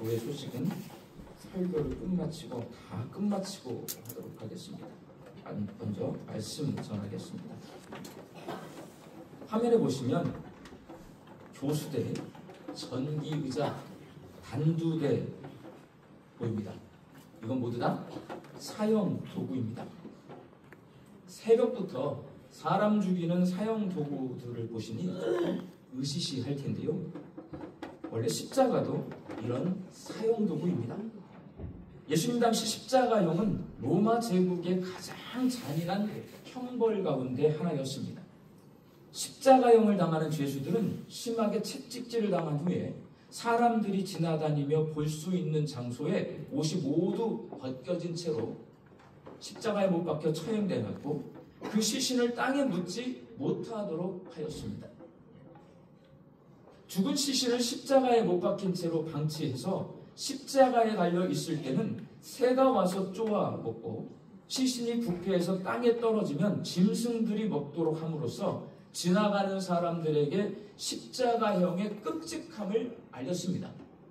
교회 소식은 설교를 끝마치고 하도록 하겠습니다. 먼저 말씀 전하겠습니다. 화면에 보시면 교수대, 전기의자, 단두대 보입니다. 이건 모두 다 사형 도구입니다. 새벽부터 사람 죽이는 사형 도구들을 보시니 으시시할 텐데요. 원래 십자가도 이런 사형 도구입니다. 예수님 당시 십자가형은 로마 제국의 가장 잔인한 형벌 가운데 하나였습니다. 십자가형을 당하는 죄수들은 심하게 채찍질을 당한 후에 사람들이 지나다니며 볼 수 있는 장소에 옷이 모두 벗겨진 채로 십자가에 못 박혀 처형되었고 그 시신을 땅에 묻지 못하도록 하였습니다. 죽은 시신을 십자가에 못 박힌 채로 방치해서 십자가에 달려 있을 때는 새가 와서 쪼아 먹고 시신이 부패해서 땅에 떨어지면 짐승들이 먹도록 함으로써 지나가는 사람들에게 십자가형의 끔찍함을 알렸습니다.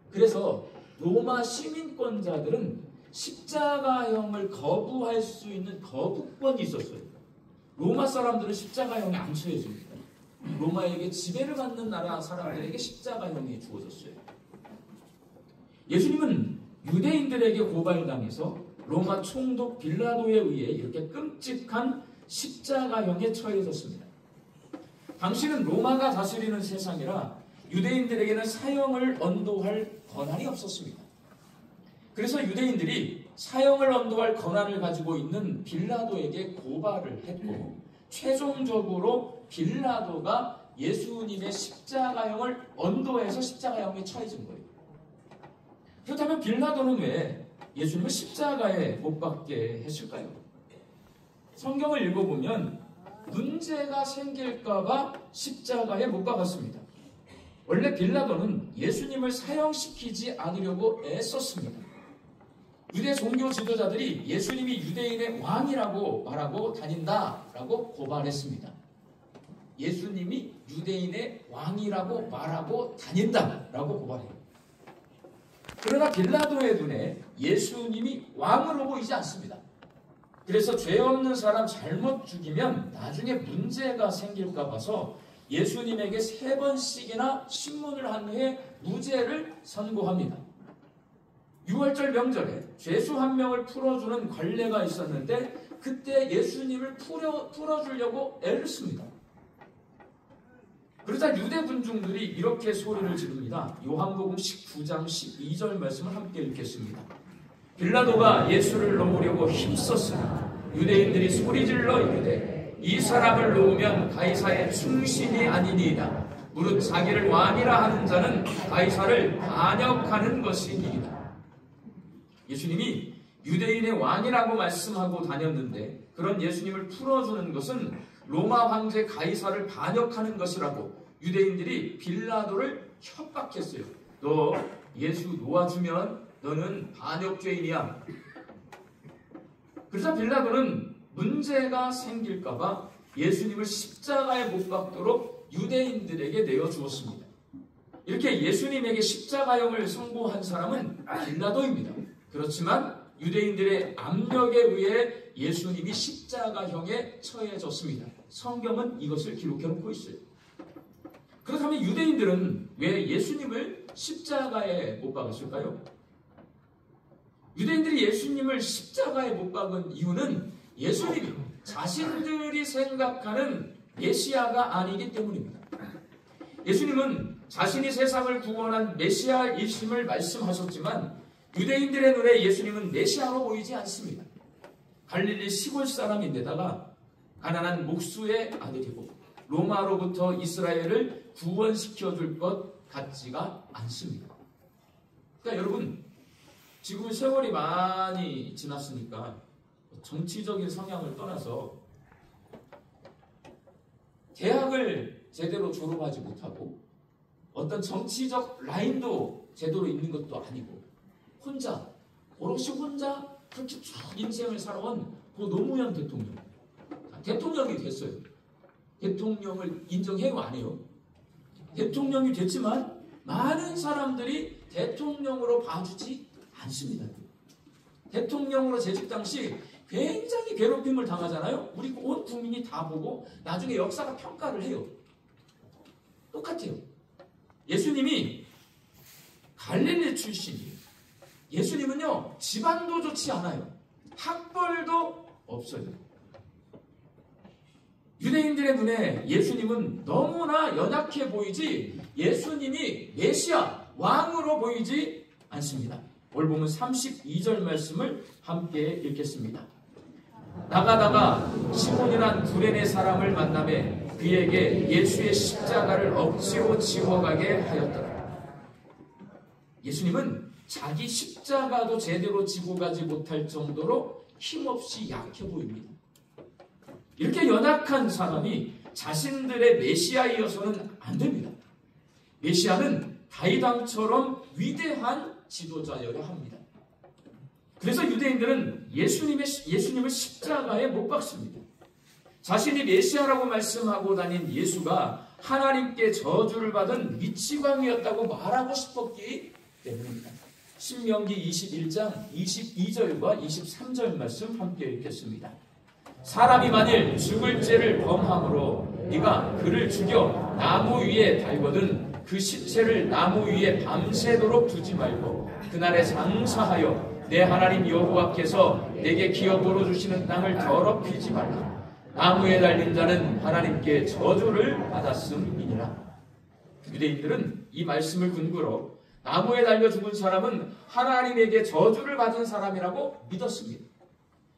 그래서 로마 시민권자들은 십자가형을 거부할 수 있는 거부권이 있었어요. 로마 사람들은 십자가형에 안 처해집니다. 로마에게 지배를 받는 나라 사람들에게 십자가형이 주어졌어요. 예수님은 유대인들에게 고발당해서 로마 총독 빌라도에 의해 이렇게 끔찍한 십자가형에 처해졌습니다. 당시는 로마가 다스리는 세상이라 유대인들에게는 사형을 언도할 권한이 없었습니다. 그래서 유대인들이 사형을 언도할 권한을 가지고 있는 빌라도에게 고발을 했고 최종적으로 빌라도가 예수님의 십자가형을 언도해서 십자가형에 처해진 거예요. 그렇다면 빌라도는 왜 예수님을 십자가에 못 박게 했을까요? 성경을 읽어보면 문제가 생길까봐 십자가에 못 박았습니다. 원래 빌라도는 예수님을 사형시키지 않으려고 애썼습니다. 유대 종교 지도자들이 예수님이 유대인의 왕이라고 말하고 다닌다라고 고발했습니다. 예수님이 유대인의 왕이라고 말하고 다닌다라고 고발해요. 그러나 빌라도의 눈에 예수님이 왕으로 보이지 않습니다. 그래서 죄 없는 사람 잘못 죽이면 나중에 문제가 생길까 봐서 예수님에게 3번씩이나 신문을 한 후에 무죄를 선고합니다. 6월절 명절에 죄수 한 명을 풀어주는 관례가 있었는데 그때 예수님을 풀어주려고 애를 씁니다. 그러자 유대 군중들이 이렇게 소리를 지릅니다. 요한복음 19장 12절 말씀을 함께 읽겠습니다. 빌라도가 예수를 놓으려고 힘썼으니 유대인들이 소리질러 이르되 이 사람을 놓으면 가이사의 충신이 아니니이다. 무릇 자기를 왕이라 하는 자는 가이사를 반역하는 것이니이다. 예수님이 유대인의 왕이라고 말씀하고 다녔는데 그런 예수님을 풀어주는 것은 로마 황제 가이사를 반역하는 것이라고 유대인들이 빌라도를 협박했어요. 너 예수 놓아주면 너는 반역죄인이야. 그래서 빌라도는 문제가 생길까봐 예수님을 십자가에 못 박도록 유대인들에게 내어주었습니다. 이렇게 예수님에게 십자가형을 선고한 사람은 빌라도입니다. 그렇지만 유대인들의 압력에 의해 예수님이 십자가형에 처해졌습니다. 성경은 이것을 기록해놓고 있어요. 그렇다면 유대인들은 왜 예수님을 십자가에 못 박았을까요? 유대인들이 예수님을 십자가에 못 박은 이유는 예수님이 자신들이 생각하는 메시아가 아니기 때문입니다. 예수님은 자신이 세상을 구원한 메시아이심을 말씀하셨지만 유대인들의 눈에 예수님은 메시아로 보이지 않습니다. 갈릴리 시골 사람인데다가 가난한 목수의 아들이고 로마로부터 이스라엘을 구원시켜줄 것 같지가 않습니다. 그러니까 여러분 지금 세월이 많이 지났으니까 정치적인 성향을 떠나서 대학을 제대로 졸업하지 못하고 어떤 정치적 라인도 제대로 있는 것도 아니고 혼자 오롯이 혼자 그렇게 쭉 인생을 살아온 그 노무현 대통령 대통령이 됐어요. 대통령을 인정해요 안 해요? 대통령이 됐지만 많은 사람들이 대통령으로 봐주지 않습니다. 대통령으로 재직 당시 굉장히 괴롭힘을 당하잖아요. 우리 온 국민이 다 보고 나중에 역사가 평가를 해요. 똑같아요. 예수님이 갈릴리 출신이에요. 예수님은요, 집안도 좋지 않아요. 학벌도 없어요. 유대인들의 눈에 예수님은 너무나 연약해 보이지 예수님이 메시아, 왕으로 보이지 않습니다. 오늘 보면 32절 말씀을 함께 읽겠습니다. 나가다가 시몬이란 구레네 사람을 만나매 그에게 예수의 십자가를 억지로 지워가게 하였더라. 예수님은 자기 십자가도 제대로 지고 가지 못할 정도로 힘없이 약해 보입니다. 이렇게 연약한 사람이 자신들의 메시아이어서는 안 됩니다. 메시아는 다윗 왕처럼 위대한 지도자여야 합니다. 그래서 유대인들은 예수님을 십자가에 못 박습니다. 자신이 메시아라고 말씀하고 다닌 예수가 하나님께 저주를 받은 미치광이었다고 말하고 싶었기 때문입니다. 신명기 21장 22절과 23절 말씀 함께 읽겠습니다. 사람이 만일 죽을 죄를 범함으로 네가 그를 죽여 나무 위에 달거든 그 시체를 나무 위에 밤새도록 두지 말고 그날에 장사하여 내 하나님 여호와께서 내게 기업으로 주시는 땅을 더럽히지 말라. 나무에 달린 자는 하나님께 저주를 받았음이니라. 유대인들은 이 말씀을 근거로 나무에 달려 죽은 사람은 하나님에게 저주를 받은 사람이라고 믿었습니다.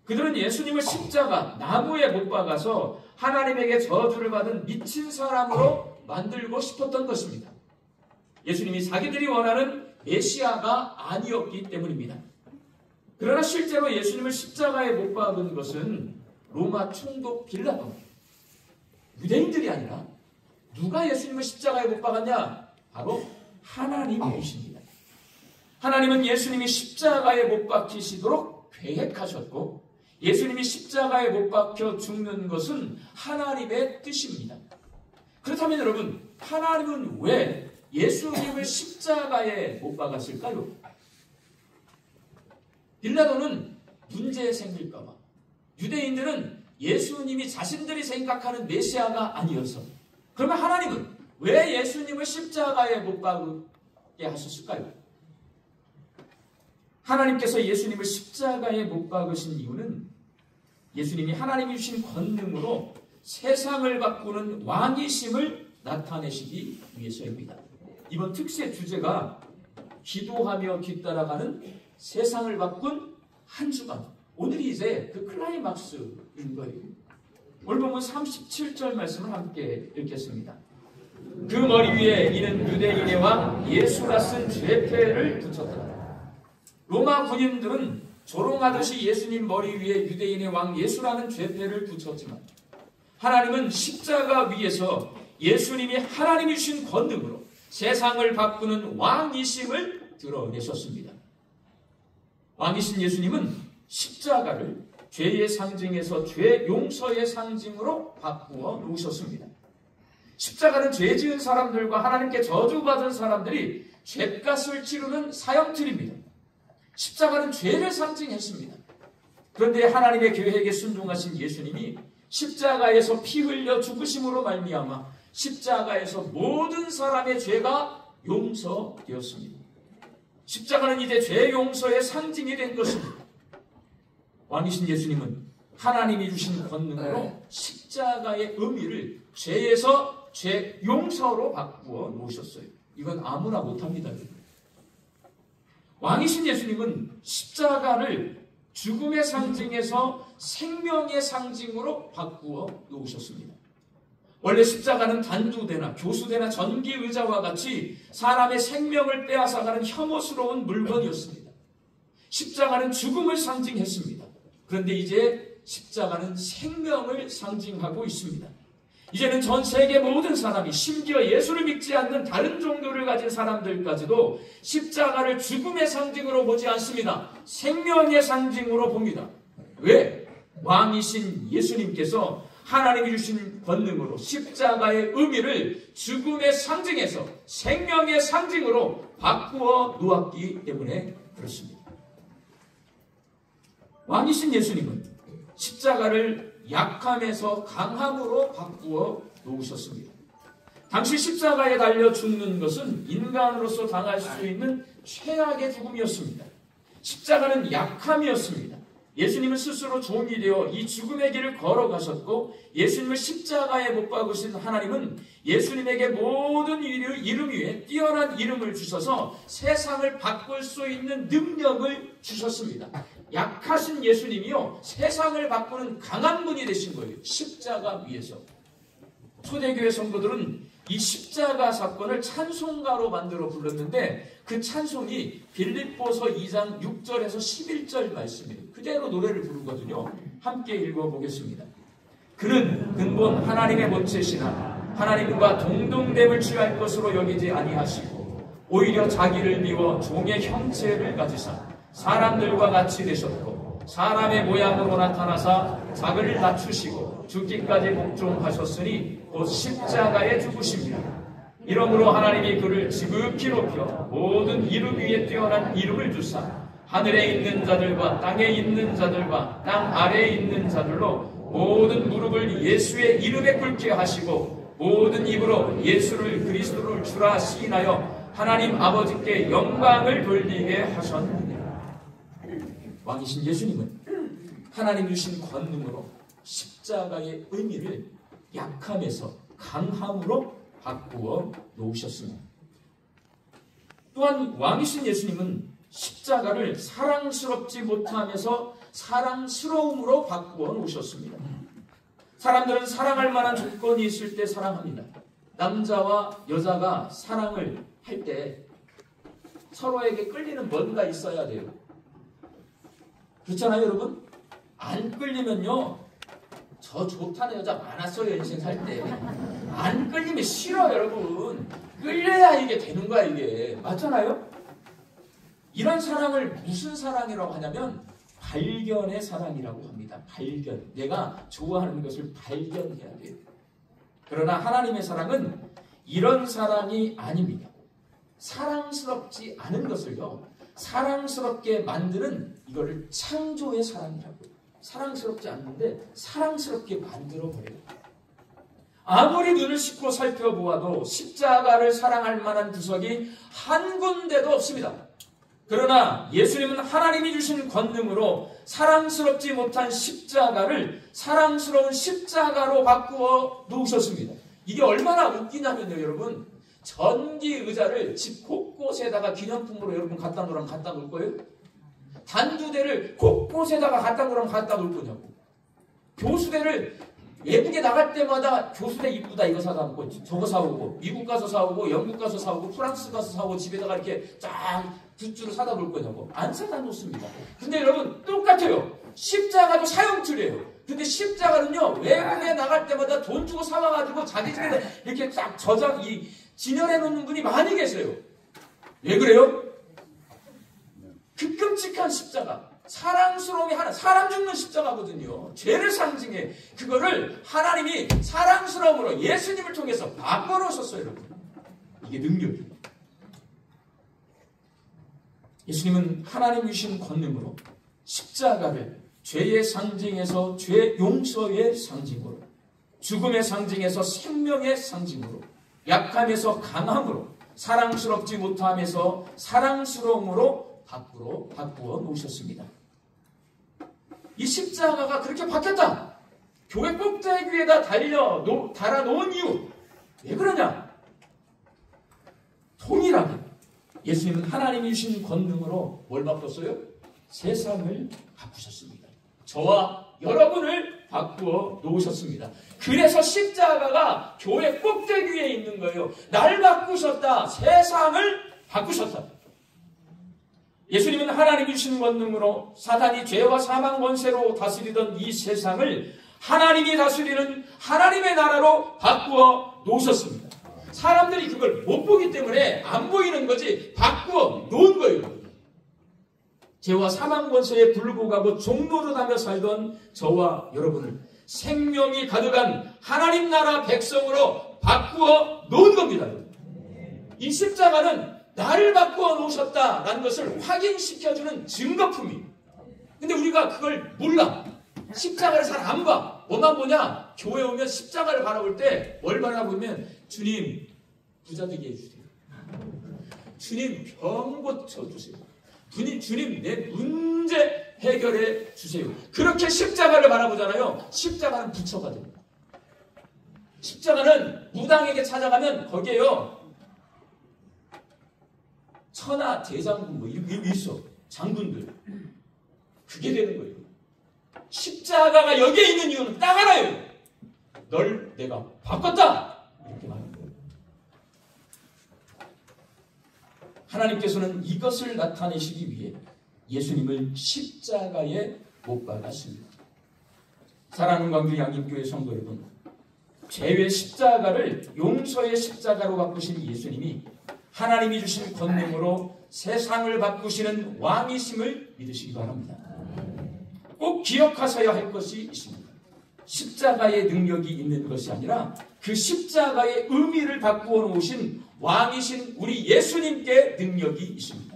그들은 예수님을 십자가 나무에 못 박아서 하나님에게 저주를 받은 미친 사람으로 만들고 싶었던 것입니다. 예수님이 자기들이 원하는 메시아가 아니었기 때문입니다. 그러나 실제로 예수님을 십자가에 못 박은 것은 로마 총독 빌라도, 유대인들이 아니라 누가 예수님을 십자가에 못 박았냐? 바로 하나님이십니다. 하나님은 예수님이 십자가에 못 박히시도록 계획하셨고 예수님이 십자가에 못 박혀 죽는 것은 하나님의 뜻입니다. 그렇다면 여러분, 하나님은 왜 예수님을 십자가에 못 박았을까요? 빌라도는 문제 생길까 봐, 유대인들은 예수님이 자신들이 생각하는 메시아가 아니어서, 그러면 하나님은 왜 예수님을 십자가에 못 박게 하셨을까요? 하나님께서 예수님을 십자가에 못 박으신 이유는 예수님이 하나님이 주신 권능으로 세상을 바꾸는 왕이심을 나타내시기 위해서입니다. 이번 특세 주제가 기도하며 뒤따라가는 세상을 바꾼 한 주간. 오늘이 이제 그 클라이막스인 거예요. 오늘 보면 37절 말씀을 함께 읽겠습니다. 그 머리 위에 이는 유대인의 왕 예수라 쓴 죄패를 붙였더라. 로마 군인들은 조롱하듯이 예수님 머리 위에 유대인의 왕 예수라는 죄패를 붙였지만 하나님은 십자가 위에서 예수님이 하나님이 주신 권능으로 세상을 바꾸는 왕이심을 드러내셨습니다. 왕이신 예수님은 십자가를 죄의 상징에서 죄 용서의 상징으로 바꾸어 놓으셨습니다. 십자가는 죄 지은 사람들과 하나님께 저주받은 사람들이 죄값을 치르는 사형틀입니다. 십자가는 죄를 상징했습니다. 그런데 하나님의 계획에 순종하신 예수님이 십자가에서 피 흘려 죽으심으로 말미암아 십자가에서 모든 사람의 죄가 용서되었습니다. 십자가는 이제 죄 용서의 상징이 된 것입니다. 왕이신 예수님은 하나님이 주신 권능으로 십자가의 의미를 죄에서 죄 용서로 바꾸어 놓으셨어요. 이건 아무나 못합니다. 왕이신 예수님은 십자가를 죽음의 상징에서 생명의 상징으로 바꾸어 놓으셨습니다. 원래 십자가는 단두대나 교수대나 전기의자와 같이 사람의 생명을 빼앗아가는 혐오스러운 물건이었습니다. 십자가는 죽음을 상징했습니다. 그런데 이제 십자가는 생명을 상징하고 있습니다. 이제는 전 세계 모든 사람이, 심지어 예수를 믿지 않는 다른 종교를 가진 사람들까지도 십자가를 죽음의 상징으로 보지 않습니다. 생명의 상징으로 봅니다. 왜? 왕이신 예수님께서 하나님이 주신 권능으로 십자가의 의미를 죽음의 상징에서 생명의 상징으로 바꾸어 놓았기 때문에 그렇습니다. 왕이신 예수님은 십자가를 약함에서 강함으로 바꾸어 놓으셨습니다. 당시 십자가에 달려 죽는 것은 인간으로서 당할 수 있는 최악의 죽음이었습니다. 십자가는 약함이었습니다. 예수님은 스스로 종이 되어 이 죽음의 길을 걸어가셨고, 예수님을 십자가에 못 박으신 하나님은 예수님에게 모든 이름 위에 뛰어난 이름을 주셔서 세상을 바꿀 수 있는 능력을 주셨습니다. 약하신 예수님이요, 세상을 바꾸는 강한 분이 되신 거예요. 십자가 위에서. 초대교회 성도들은 이 십자가 사건을 찬송가로 만들어 불렀는데, 그 찬송이 빌립보서 2장 6절에서 11절 말씀이에요. 그대로 노래를 부르거든요. 함께 읽어보겠습니다. 그는 근본 하나님의 본체시나 하나님과 동등됨을 취할 것으로 여기지 아니하시고 오히려 자기를 비워 종의 형체를 가지사 사람들과 같이 되셨고 사람의 모양으로 나타나사 자기를 낮추시고 죽기까지 복종하셨으니 곧 십자가에 죽으십니다. 이러므로 하나님이 그를 지극히 높여 모든 이름 위에 뛰어난 이름을 주사 하늘에 있는 자들과 땅에 있는 자들과 땅 아래에 있는 자들로 모든 무릎을 예수의 이름에 꿇게 하시고 모든 입으로 예수를 그리스도를 주라 시인하여 하나님 아버지께 영광을 돌리게 하셨느니라. 왕이신 예수님은 하나님 주신 권능으로 십자가의 의미를 약함에서 강함으로 바꾸어 놓으셨습니다. 또한 왕이신 예수님은 십자가를 사랑스럽지 못하면서 사랑스러움으로 바꾸어 놓으셨습니다. 사람들은 사랑할 만한 조건이 있을 때 사랑합니다. 남자와 여자가 사랑을 할 때 서로에게 끌리는 뭔가 있어야 돼요. 그렇잖아요, 여러분? 안 끌리면요, 저 좋다는 여자 많았어요, 인생 살 때. 안 끌리면 싫어, 여러분. 끌려야 이게 되는 거야, 이게. 맞잖아요? 이런 사랑을 무슨 사랑이라고 하냐면 발견의 사랑이라고 합니다. 발견. 내가 좋아하는 것을 발견해야 돼요. 그러나 하나님의 사랑은 이런 사랑이 아닙니다. 사랑스럽지 않은 것을요, 사랑스럽게 만드는 이거를 창조의 사랑이라고. 사랑스럽지 않는데 사랑스럽게 만들어버려요. 아무리 눈을 씻고 살펴보아도 십자가를 사랑할 만한 구석이 한 군데도 없습니다. 그러나 예수님은 하나님이 주신 권능으로 사랑스럽지 못한 십자가를 사랑스러운 십자가로 바꾸어 놓으셨습니다. 이게 얼마나 웃기냐면요, 여러분. 전기 의자를 집 곳곳에다가 기념품으로 여러분 갖다 놓으라면 갖다 놓을 거예요? 단두대를 곳곳에다가 갖다 놓으라면 갖다 놓을 거냐고. 교수대를 외국에 나갈 때마다 교수대 이쁘다 이거 사다 놓고 저거 사오고 미국 가서 사오고 영국 가서 사오고 프랑스 가서 사오고 집에다가 이렇게 쫙 굿즈를 사다 놓을 거냐고. 안 사다 놓습니다. 근데 여러분 똑같아요. 십자가도 사형틀이에요. 근데 십자가는요, 외국에 나갈 때마다 돈 주고 사와가지고 자기 집에다 이렇게 딱 진열해 놓는 분이 많이 계세요. 왜 그래요? 그 끔찍한 십자가, 사랑스러움이 하나, 사람 죽는 십자가거든요. 죄를 상징해. 그거를 하나님이 사랑스러움으로 예수님을 통해서 바꿔놓으셨어요, 여러분. 이게 능력이에요. 예수님은 하나님 주신 권능으로 십자가를 죄의 상징에서 죄 용서의 상징으로, 죽음의 상징에서 생명의 상징으로, 약함에서 강함으로, 사랑스럽지 못함에서 사랑스러움으로 바꾸어 놓으셨습니다. 이 십자가가 그렇게 바뀌었다. 교회 꼭대기 위에다 달아놓은 이유. 왜 그러냐? 동일하게 예수님은 하나님이 주신 권능으로 뭘 바꿨어요? 세상을 바꾸셨습니다. 저와 여러분을 바꾸어 놓으셨습니다. 그래서 십자가가 교회 꼭대기 위에 있는 거예요. 날 바꾸셨다. 세상을 바꾸셨다. 예수님은 하나님이 주신 권능으로 사단이 죄와 사망 권세로 다스리던 이 세상을 하나님이 다스리는 하나님의 나라로 바꾸어 놓으셨습니다. 사람들이 그걸 못 보기 때문에 안 보이는 거지 바꾸어 놓은 거예요. 죄와 사망 권세에 굴복하고 종노릇하며 살던 저와 여러분을 생명이 가득한 하나님 나라 백성으로 바꾸어 놓은 겁니다. 이 십자가는 나를 바꾸어 놓으셨다라는 것을 확인시켜주는 증거품이에요. 근데 우리가 그걸 몰라. 십자가를 잘 안 봐. 뭐만 보냐? 교회 오면 십자가를 바라볼 때 뭘 바라보면 주님 부자 되게 해주세요. 주님 병 고쳐주세요. 주님 내 문제 해결해 주세요. 그렇게 십자가를 바라보잖아요. 십자가는 부처가 됩니다. 십자가는 무당에게 찾아가면 거기에요. 천하 대장군 뭐 이런 게 있어. 장군들. 그게 되는 거예요. 십자가가 여기에 있는 이유는 딱 하나예요. 널 내가 바꿨다. 이렇게 말하는 거예요. 하나님께서는 이것을 나타내시기 위해 예수님을 십자가에 못 박았습니다. 사랑하는 광주 양림교회 성도 여러분, 죄의 십자가를 용서의 십자가로 바꾸신 예수님이 하나님이 주신 권능으로 세상을 바꾸시는 왕이심을 믿으시기 바랍니다. 꼭 기억하셔야 할 것이 있습니다. 십자가의 능력이 있는 것이 아니라 그 십자가의 의미를 바꾸어 놓으신 왕이신 우리 예수님께 능력이 있습니다.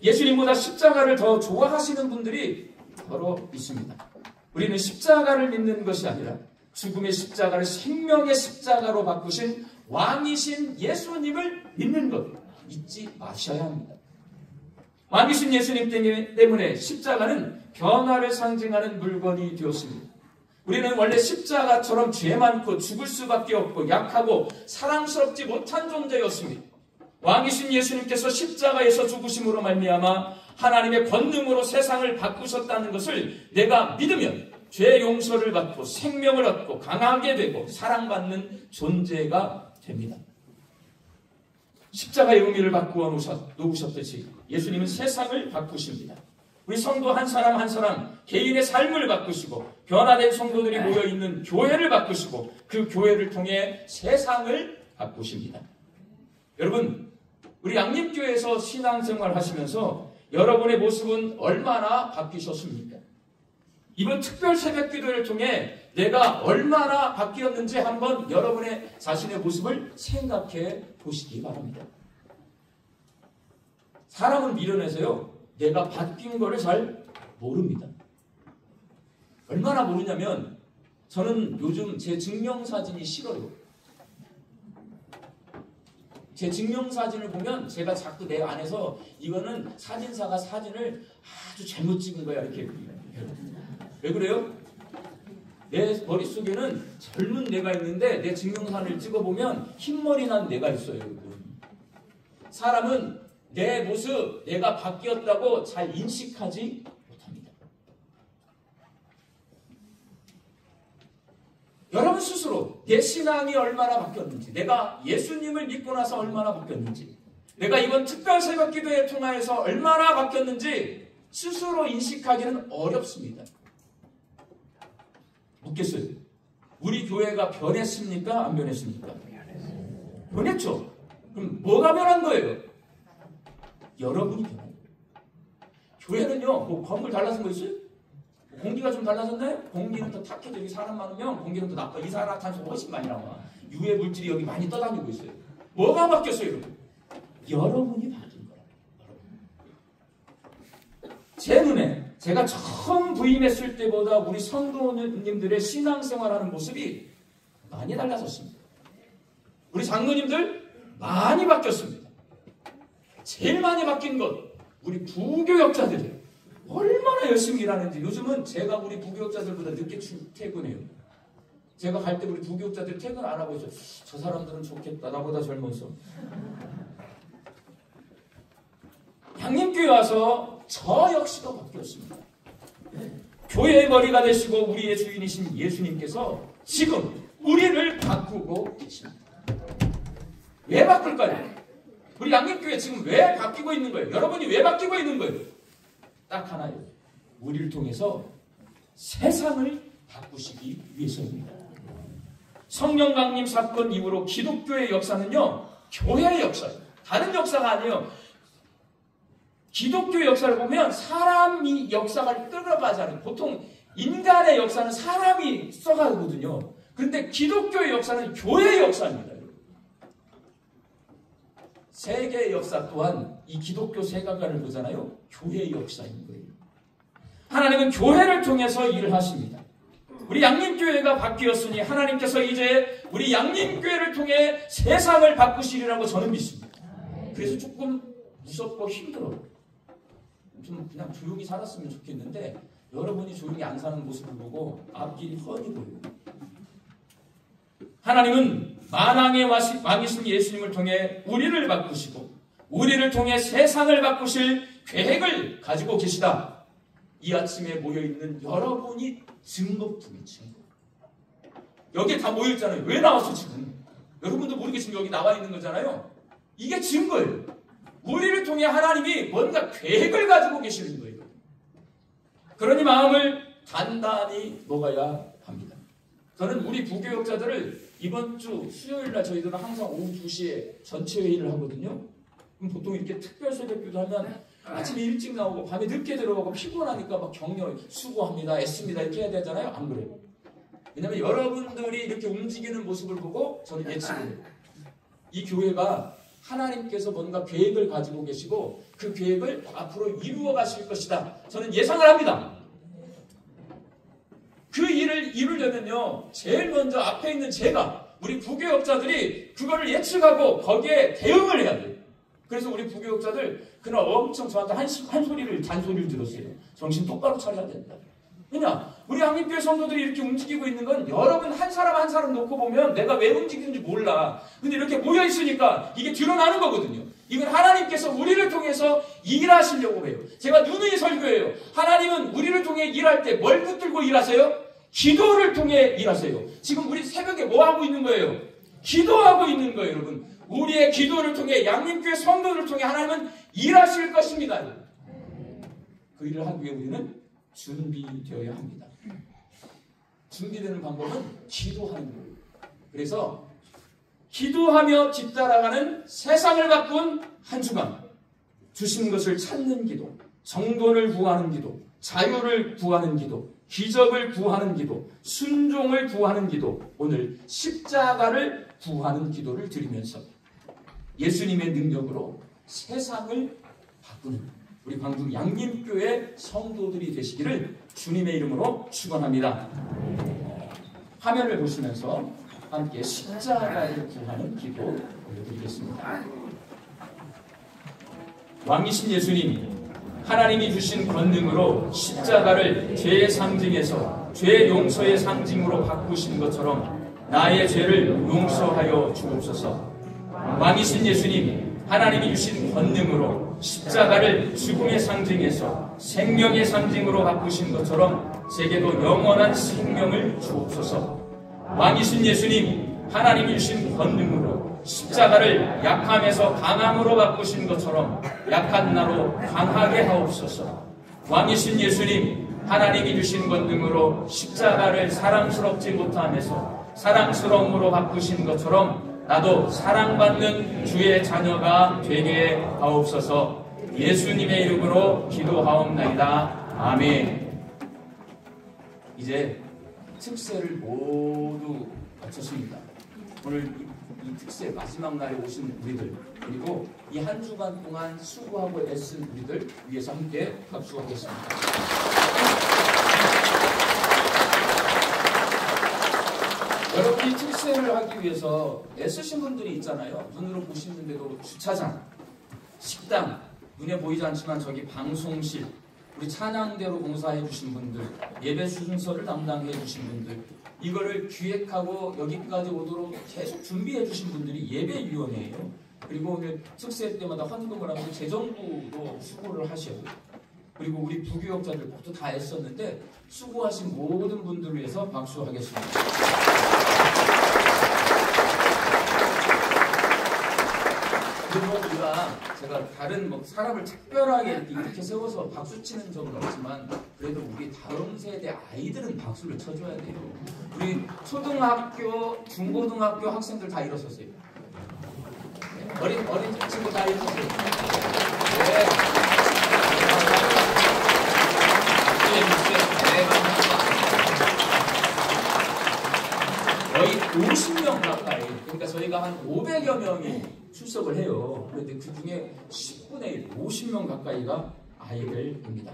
예수님보다 십자가를 더 좋아하시는 분들이 더러 있습니다. 우리는 십자가를 믿는 것이 아니라 죽음의 십자가를 생명의 십자가로 바꾸신 왕이신 예수님을 믿는 것 잊지 마셔야 합니다. 왕이신 예수님 때문에 십자가는 변화를 상징하는 물건이 되었습니다. 우리는 원래 십자가처럼 죄 많고 죽을 수밖에 없고 약하고 사랑스럽지 못한 존재였습니다. 왕이신 예수님께서 십자가에서 죽으심으로 말미암아 하나님의 권능으로 세상을 바꾸셨다는 것을 내가 믿으면 죄 용서를 받고 생명을 얻고 강하게 되고 사랑받는 존재가 됩니다. 십자가의 의미를 바꾸어 놓으셨듯이 예수님은 세상을 바꾸십니다. 우리 성도 한 사람 한 사람 개인의 삶을 바꾸시고 변화된 성도들이 모여있는 교회를 바꾸시고 그 교회를 통해 세상을 바꾸십니다. 여러분, 우리 양림교회에서 신앙생활 하시면서 여러분의 모습은 얼마나 바뀌셨습니까? 이번 특별 새벽 기도를 통해 내가 얼마나 바뀌었는지 한번 여러분의 자신의 모습을 생각해 보시기 바랍니다. 사람은 미련해서요, 내가 바뀐 거를 잘 모릅니다. 얼마나 모르냐면 저는 요즘 제 증명사진이 싫어요. 제 증명사진을 보면 제가 자꾸 내 안에서 이거는 사진사가 사진을 아주 잘못 찍은 거야 이렇게. 왜 그래요? 내 머릿속에는 젊은 내가 있는데 내 증명사진을 찍어보면 흰머리 난 내가 있어요. 여러분. 사람은 내 모습, 내가 바뀌었다고 잘 인식하지 못합니다. 여러분 스스로 내 신앙이 얼마나 바뀌었는지, 내가 예수님을 믿고 나서 얼마나 바뀌었는지, 내가 이번 특별 새벽 기도에 통하여서 얼마나 바뀌었는지 스스로 인식하기는 어렵습니다. 묻겠어요. 우리 교회가 변했습니까? 안 변했습니까? 변했죠. 그럼 뭐가 변한 거예요? 여러분이 변해요. 교회는요, 뭐 건물 달라진 거 있어요? 공기가 좀 달라졌나요? 공기는 더 탁해져. 여기 사람 많으면 공기는 더 나빠. 이산화탄소 훨씬 많이 나와. 유해 물질이 여기 많이 떠다니고 있어요. 뭐가 바뀌었어요, 여러분? 여러분이 바뀐 거예요. 제 눈에 제가 처음 부임했을 때보다 우리 성도님들의 신앙생활하는 모습이 많이 달라졌습니다. 우리 장로님들 많이 바뀌었습니다. 제일 많이 바뀐 것, 우리 부교역자들이에요. 얼마나 열심히 일하는지. 요즘은 제가 우리 부교역자들보다 늦게 퇴근해요. 제가 갈 때 우리 부교역자들 퇴근 안 하고 있어요. 저 사람들은 좋겠다. 나보다 젊어서. 양림교회 와서 저 역시도 바뀌었습니다. 교회의 머리가 되시고 우리의 주인이신 예수님께서 지금 우리를 바꾸고 계십니다. 왜 바꿀까요? 우리 양림교회 지금 왜 바뀌고 있는 거예요? 여러분이 왜 바뀌고 있는 거예요? 딱 하나예요. 우리를 통해서 세상을 바꾸시기 위해서입니다. 성령 강림 사건 이후로 기독교의 역사는요, 교회의 역사예요. 다른 역사가 아니에요. 기독교의 역사를 보면 사람이 역사를 끌어가지 않아요. 보통 인간의 역사는 사람이 써가거든요. 그런데 기독교의 역사는 교회의 역사입니다. 세계의 역사 또한 이 기독교 세계관을 보잖아요. 교회의 역사인 거예요. 하나님은 교회를 통해서 일을 하십니다. 우리 양림교회가 바뀌었으니 하나님께서 이제 우리 양림교회를 통해 세상을 바꾸시리라고 저는 믿습니다. 그래서 조금 무섭고 힘들어요. 좀 그냥 조용히 살았으면 좋겠는데 여러분이 조용히 안 사는 모습을 보고 앞길이 훤히 보여요. 하나님은 만왕의 왕이신 예수님을 통해 우리를 바꾸시고 우리를 통해 세상을 바꾸실 계획을 가지고 계시다. 이 아침에 모여있는 여러분이 증거품이 증거. 여기에 다 모여있잖아요. 왜 나왔어 지금? 여러분도 모르겠지만 여기 나와 있는 거잖아요. 이게 증거예요. 우리를 통해 하나님이 뭔가 계획을 가지고 계시는 거예요. 그러니 마음을 단단히 먹어야 합니다. 저는 우리 부교역자들을 이번 주 수요일날 저희들은 항상 오후 2시에 전체 회의를 하거든요. 그럼 보통 이렇게 특별 새벽기도 하면 아침에 일찍 나오고 밤에 늦게 들어가고 피곤하니까 막 격려, 수고합니다, 애씁니다 이렇게 해야 되잖아요. 안 그래요? 왜냐하면 여러분들이 이렇게 움직이는 모습을 보고 저는 예측을 해요. 이 교회가 하나님께서 뭔가 계획을 가지고 계시고 그 계획을 앞으로 이루어 가실 것이다. 저는 예상을 합니다. 그 일을 이루려면요, 제일 먼저 앞에 있는 제가, 우리 부교역자들이 그거를 예측하고 거기에 대응을 해야 돼요. 그래서 우리 부교역자들 그날 엄청 저한테 잔소리를 들었어요. 정신 똑바로 차려야 된다. 왜냐? 우리 양림교회 성도들이 이렇게 움직이고 있는 건 여러분 한 사람 한 사람 놓고 보면 내가 왜 움직이는지 몰라. 근데 이렇게 모여있으니까 이게 드러나는 거거든요. 이건 하나님께서 우리를 통해서 일하시려고 해요. 제가 누누이 설교해요. 하나님은 우리를 통해 일할 때 뭘 붙들고 일하세요? 기도를 통해 일하세요. 지금 우리 새벽에 뭐 하고 있는 거예요? 기도하고 있는 거예요, 여러분. 우리의 기도를 통해 양림교회 성도를 통해 하나님은 일하실 것입니다. 그 일을 하기 위해 우리는 준비되어야 합니다. 준비되는 방법은 기도하는 거예요. 그래서 기도하며 뒤따라가는 세상을 바꾼 한 주간, 주신 것을 찾는 기도, 정돈을 구하는 기도, 자유를 구하는 기도, 기적을 구하는 기도, 순종을 구하는 기도, 오늘 십자가를 구하는 기도를 드리면서 예수님의 능력으로 세상을 바꾸는 우리 광주 양림교회 성도들이 되시기를 주님의 이름으로 축원합니다. 화면을 보시면서 함께 십자가를 구하는 기도 올려드리겠습니다. 왕이신 예수님, 하나님이 주신 권능으로 십자가를 죄의 상징에서 죄 용서의 상징으로 바꾸신 것처럼 나의 죄를 용서하여 주옵소서. 왕이신 예수님, 하나님이 주신 권능으로 십자가를 죽음의 상징에서 생명의 상징으로 바꾸신 것처럼 제게도 영원한 생명을 주옵소서. 왕이신 예수님, 하나님이 주신 권능으로 십자가를 약함에서 강함으로 바꾸신 것처럼 약한 나로 강하게 하옵소서. 왕이신 예수님, 하나님이 주신 권능으로 십자가를 사랑스럽지 못함에서 사랑스러움으로 바꾸신 것처럼 나도 사랑받는 주의 자녀가 되게 하옵소서. 예수님의 이름으로 기도하옵나이다. 아멘. 이제 특세를 모두 마쳤습니다. 오늘 이 특세 마지막 날에 오신 우리들, 그리고 이 한 주간 동안 수고하고 애쓴 우리들 위해서 함께 박수하겠습니다. 여러분이 특세를 하기 위해서 애쓰신 분들이 있잖아요. 눈으로 보시는데도 주차장, 식당, 눈에 보이지 않지만 저기 방송실, 우리 찬양대로 봉사해 주신 분들, 예배 순서를 담당해 주신 분들, 이거를 기획하고 여기까지 오도록 계속 준비해 주신 분들이 예배위원회예요. 그리고 오늘 특세 때마다 헌금을 하고 재정부도 수고를 하셔요. 그리고 우리 부교역자들 모두 다 애썼는데 수고하신 모든 분들을 위해서 박수하겠습니다. 그리고 제가 다른 사람을 특별하게 이렇게 세워서 박수 치는 적은 없지만 그래도 우리 다음 세대 아이들은 박수를 쳐줘야 돼요. 우리 초등학교, 중고등학교 학생들 다 일어섰어요. 어린 친구 다 일어섰어요. 네. 저희가 한 500여 명이 출석을 해요. 그런데 그 중에 10분의 1, 50명 가까이가 아이들입니다.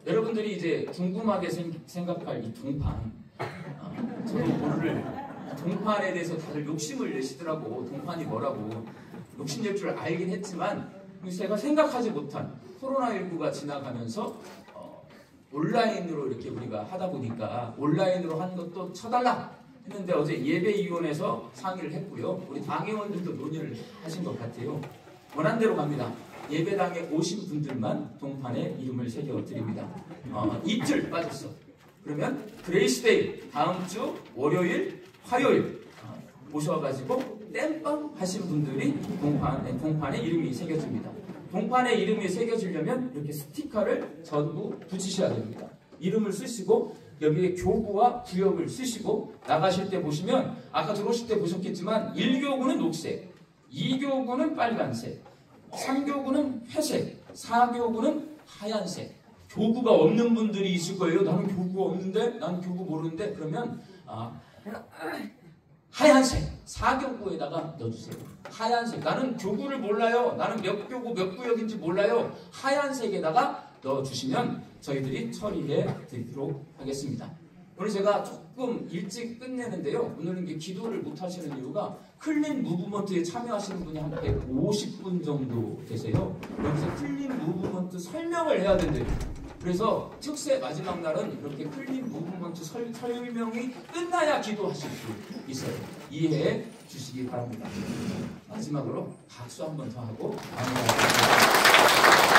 여러분들이 이제 궁금하게 생각할 이 동판, 저도 모를 동판에 대해서 다들 욕심을 내시더라고. 동판이 뭐라고 욕심낼 줄 알긴 했지만 제가 생각하지 못한 코로나19가 지나가면서 온라인으로 이렇게 우리가 하다 보니까 온라인으로 하는 것도 쳐달라 했는데 어제 예배위원회에서 상의를 했고요. 우리 당회원들도 논의를 하신 것 같아요. 원한대로 갑니다. 예배당에 오신 분들만 동판에 이름을 새겨드립니다. 이틀 빠졌어. 그러면 그레이스데이 다음 주 월요일, 화요일 오셔가지고 땜빵 하신 분들이 동판에 이름이 새겨집니다. 동판에 이름이 새겨지려면 이렇게 스티커를 전부 붙이셔야 됩니다. 이름을 쓰시고 여기에 교구와 구역을 쓰시고 나가실 때 보시면 아까 들어오실 때 보셨겠지만 1교구는 녹색, 2교구는 빨간색, 3교구는 회색, 4교구는 하얀색. 교구가 없는 분들이 있을 거예요. 나는 교구가 없는데, 나는 교구 모르는데. 그러면 하얀색 4교구에다가 넣어주세요. 하얀색. 나는 교구를 몰라요. 나는 몇 교구 몇 구역인지 몰라요. 하얀색에다가 넣어주시면 저희들이 처리해 드리도록 하겠습니다. 오늘 제가 조금 일찍 끝내는데요. 오늘은 이게 기도를 못 하시는 이유가 클린 무브먼트에 참여하시는 분이 한 150분 정도 되세요. 여기서 클린 무브먼트 설명을 해야 된대요. 그래서 특세 마지막 날은 이렇게 클린 무브먼트 설명이 끝나야 기도하실 수 있어요. 이해해 주시기 바랍니다. 마지막으로 박수 한 번 더 하고 마무리하겠습니다.